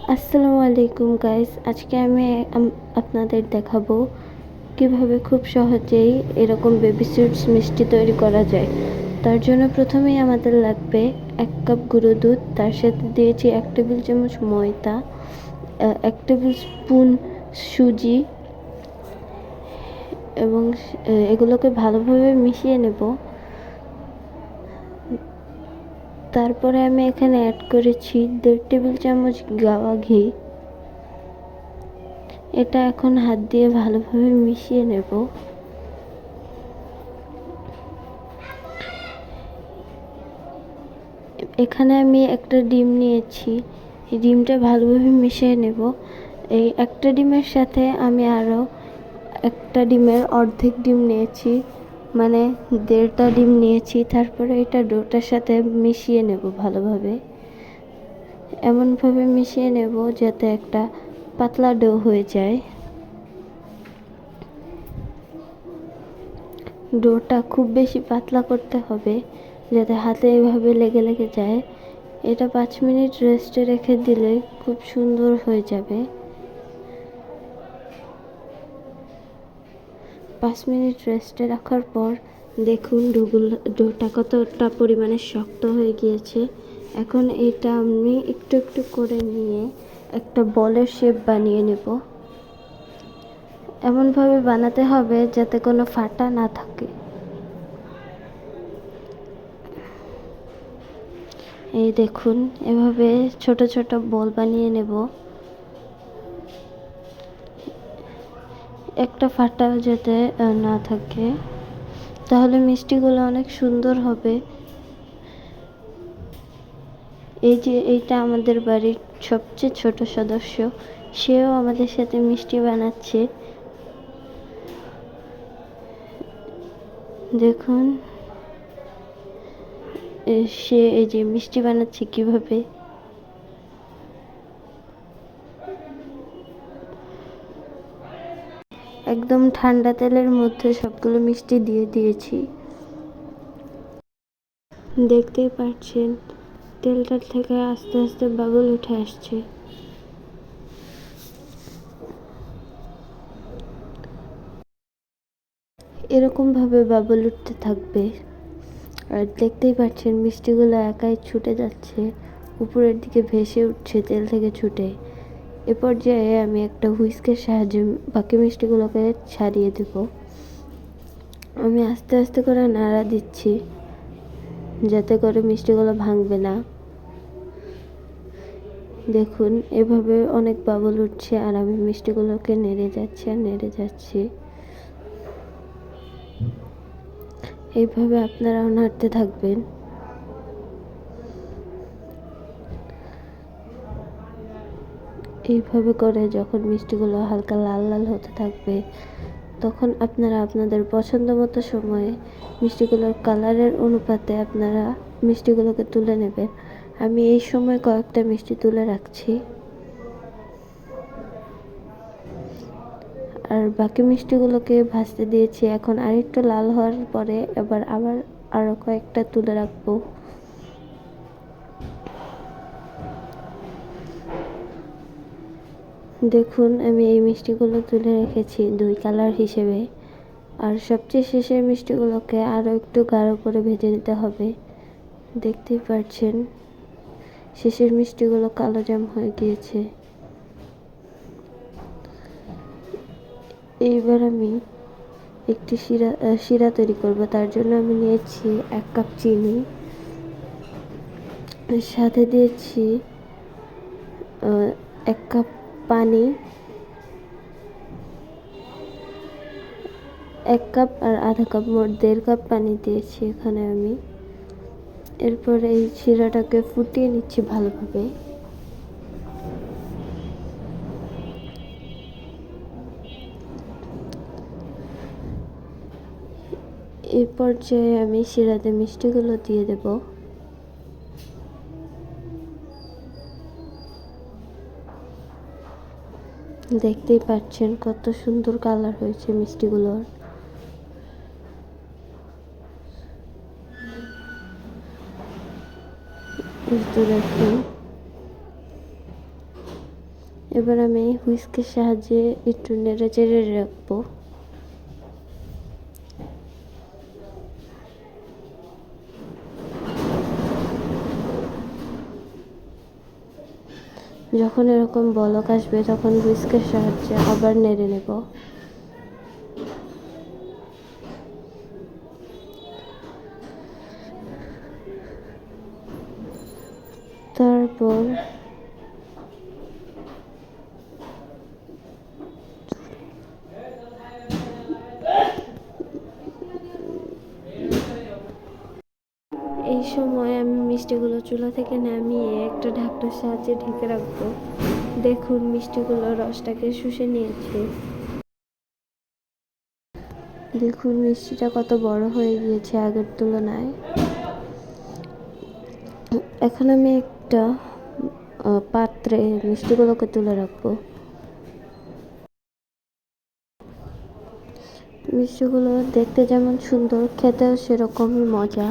আসসালামু আলাইকুম গাইস, আজকে আমি আপনাদের দেখাবো কিভাবে খুব সহজেই এরকম বেবি সুইটস মিষ্টি তৈরি করা যায়। তার জন্য প্রথমেই আমাদের লাগবে 1 কাপ গুঁড়ো দুধ, তার সাথে দিয়েছি 1 টেবিল চামচ ময়দা, 1 টেবিল স্পুন সুজি এবং এগুলোকে ভালোভাবে মিশিয়ে নেব। তারপরে আমি এখানে অ্যাড করেছি 1.5 টেবিল চামচ গাওয়া ঘি। এটা এখন হাত দিয়ে ভালোভাবে মিশিয়ে নেব। এখানে আমি একটা ডিম নিয়েছি, এই ডিমটা ভালোভাবে মিশিয়ে নেব। এই একটা ডিমের সাথে আমি আরও একটা ডিমের অর্ধেক ডিম নিয়েছি, মানে 1.5টা ডিম নিয়েছি। তারপরে এটা ডোটার সাথে মিশিয়ে নেব ভালোভাবে, এমনভাবে মিশিয়ে নেব যাতে একটা পাতলা ডো হয়ে যায়। ডোটা খুব বেশি পাতলা করতে হবে যাতে হাতে এভাবে লেগে লেগে যায়। এটা 5 মিনিট রেস্টে রেখে দিলে খুব সুন্দর হয়ে যাবে। 5 মিনিট রেস্টে রাখার পর দেখুন ডোটা কতটা পরিমাণে শক্ত হয়ে গিয়েছে। এখন এটা আমি একটু একটু করে নিয়ে একটা বলের শেপ বানিয়ে নেব। এমনভাবে বানাতে হবে যাতে কোনো ফাটা না থাকে। এই দেখুন, এভাবে ছোট ছোট বল বানিয়ে নেব, একটা ফাটাও যাতে না থাকে, তাহলে মিষ্টিগুলো অনেক সুন্দর হবে। এই যে এইটা আমাদের বাড়ির সবচেয়ে ছোট সদস্য, সেও আমাদের সাথে মিষ্টি বানাচ্ছে। দেখুন সে এই যে মিষ্টি বানাচ্ছে কিভাবে। একদম ঠান্ডা তেলের মধ্যে সবগুলো মিষ্টি দিয়ে দিয়েছি। দেখতেই পাচ্ছেন তেলটার থেকে আস্তে আস্তে বাবল উঠে আসছে। এরকমভাবে বাবল উঠতে থাকবে। আর দেখতেই পাচ্ছেন মিষ্টিগুলো একাই ছুটে যাচ্ছে, উপরের দিকে ভেসে উঠছে তেল থেকে ছুটে। এ পর্যায়ে আমি একটা হুইস্কের সাহায্যে বাকি মিষ্টিগুলোকে ছাড়িয়ে দেব। আমি আস্তে আস্তে করে নাড়া দিচ্ছি যাতে করে মিষ্টিগুলো ভাঙবে না। দেখুন এভাবে অনেক বাবল উঠছে আর আমি মিষ্টিগুলোকে নেড়ে যাচ্ছি আর নেড়ে যাচ্ছি। এইভাবে আপনারাও নাড়তে থাকবেন। এইভাবে করে যখন মিষ্টিগুলো হালকা লাল লাল হতে থাকবে, তখন আপনারা আপনাদের পছন্দ মতো সময়ে মিষ্টিগুলোর কালারের অনুপাতে আপনারা মিষ্টিগুলোকে তুলে নেবেন। আমি এই সময় কয়েকটা মিষ্টি তুলে রাখছি, আর বাকি মিষ্টিগুলোকে ভাজতে দিয়েছি। এখন আরেকটু লাল হওয়ার পরে আবার আরও কয়েকটা তুলে রাখবো। দেখুন আমি এই মিষ্টিগুলো তুলে রেখেছি 2 কালার হিসেবে। আর সবচেয়ে শেষের মিষ্টিগুলোকে আরও একটু গাঢ় করে ভেজে নিতে হবে। দেখতেই পাচ্ছেন শেষের মিষ্টিগুলো কালো জাম হয়ে গিয়েছে। এইবার আমি একটি শিরা তৈরি করব। তার জন্য আমি নিয়েছি 1 কাপ চিনি, সাথে দিয়েছি 1 কাপ পানি, 1 কাপ আর আধা কাপ, মোট 1.5 কাপ পানি দিয়েছি এখানে আমি। এরপর এই শিরাটাকে ফুটিয়ে নিচ্ছি ভালোভাবে। এই পর্যায়ে আমি শিরাতে মিষ্টিগুলো দিয়ে দেব। দেখতেই পাচ্ছেন কত সুন্দর কালার হয়েছে মিষ্টিগুলোর। দেখুন এবার আমি হুইস্কের সাহায্যে একটু নেড়ে চেড়ে রাখবো। যখন এরকম বলক আসবে তখন হুইস্কের সাহায্যে আবার নেড়ে নেব। তারপর এই সময় আমি মিষ্টিগুলো চুলা থেকে নামিয়ে একটা ঢাকনার সাহায্যে ঢেকে রাখবো। দেখুন মিষ্টিগুলো রসটাকে শুষে নিয়েছে। দেখুন মিষ্টিটা কত বড় হয়ে গিয়েছে আগের তুলনায়। এখন আমি একটা পাত্রে মিষ্টিগুলোকে তুলে রাখবো। মিষ্টিগুলো দেখতে যেমন সুন্দর, খেতেও সেরকমই মজা।